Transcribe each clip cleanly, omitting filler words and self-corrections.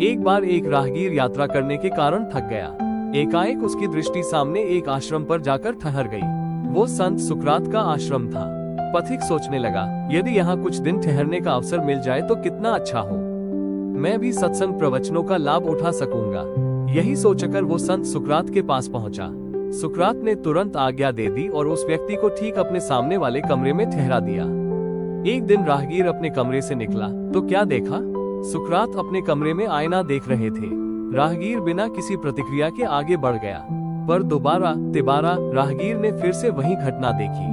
एक बार एक राहगीर यात्रा करने के कारण थक गया। एकाएक उसकी दृष्टि सामने एक आश्रम पर जाकर ठहर गई। वो संत सुकरात का आश्रम था। पथिक सोचने लगा, यदि यहाँ कुछ दिन ठहरने का अवसर मिल जाए तो कितना अच्छा हो। मैं भी सत्संग प्रवचनों का लाभ उठा सकूंगा। यही सोचकर वो संत सुकरात के पास पहुंचा। सुकरात ने तुरंत आज्ञा दे दी और उस व्यक्ति को ठीक अपने सामने वाले कमरे में ठहरा दिया। एक दिन राहगीर अपने कमरे से निकला तो क्या देखा? सुकरात अपने कमरे में आईना देख रहे थे। राहगीर बिना किसी प्रतिक्रिया के आगे बढ़ गया, पर दोबारा तिबारा राहगीर ने फिर से वही घटना देखी।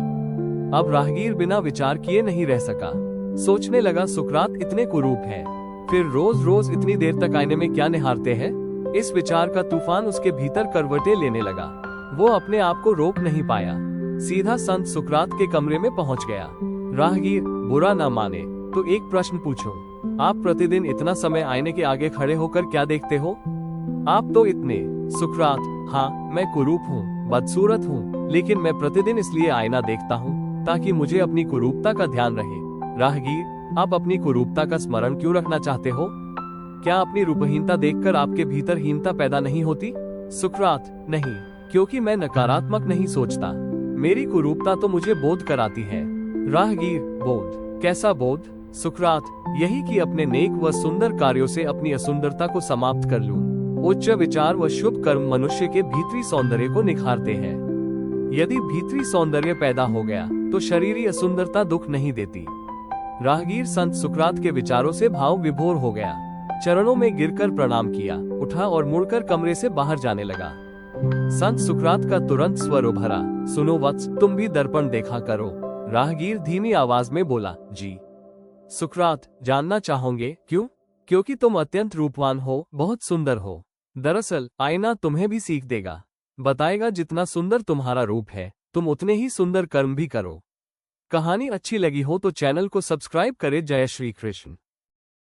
अब राहगीर बिना विचार किए नहीं रह सका। सोचने लगा, सुकरात इतने कुरूप हैं, फिर रोज रोज इतनी देर तक आईने में क्या निहारते हैं? इस विचार का तूफान उसके भीतर करवटें लेने लगा। वो अपने आप को रोक नहीं पाया, सीधा संत सुकरात के कमरे में पहुंच गया। राहगीर, बुरा ना माने तो एक प्रश्न पूछो, आप प्रतिदिन इतना समय आईने के आगे खड़े होकर क्या देखते हो? आप तो इतने। सुकरात, हाँ, मैं कुरूप हूँ, बदसूरत हूँ, लेकिन मैं प्रतिदिन इसलिए आईना देखता हूँ ताकि मुझे अपनी कुरूपता का ध्यान रहे। राहगीर, आप अपनी कुरूपता का स्मरण क्यों रखना चाहते हो? क्या अपनी रूपहीनता देखकर आपके भीतर हीनता पैदा नहीं होती? सुकरात, नहीं, क्योंकि मैं नकारात्मक नहीं सोचता। मेरी कुरूपता तो मुझे बोध कराती है। राहगीर, बोध? कैसा बोध? सुकरात, यही कि अपने नेक व सुंदर कार्यों से अपनी असुंदरता को समाप्त कर लूं। उच्च विचार व शुभ कर्म मनुष्य के भीतरी सौंदर्य को निखारते हैं। यदि भीतरी सौंदर्य पैदा हो गया तो शरीरी असुंदरता दुख नहीं देती। राहगीर संत सुकरात के विचारों से भाव विभोर हो गया। चरणों में गिरकर प्रणाम किया, उठा और मुड़कर कमरे से बाहर जाने लगा। संत सुकरात का तुरंत स्वर उभरा, सुनो वत्स, तुम भी दर्पण देखा करो। राहगीर धीमी आवाज में बोला, जी। सुकरात, जानना चाहोगे क्यों? क्योंकि तुम अत्यंत रूपवान हो, बहुत सुंदर हो। दरअसल आईना तुम्हें भी सीख देगा, बताएगा जितना सुंदर तुम्हारा रूप है, तुम उतने ही सुंदर कर्म भी करो। कहानी अच्छी लगी हो तो चैनल को सब्सक्राइब करें। जय श्री कृष्ण।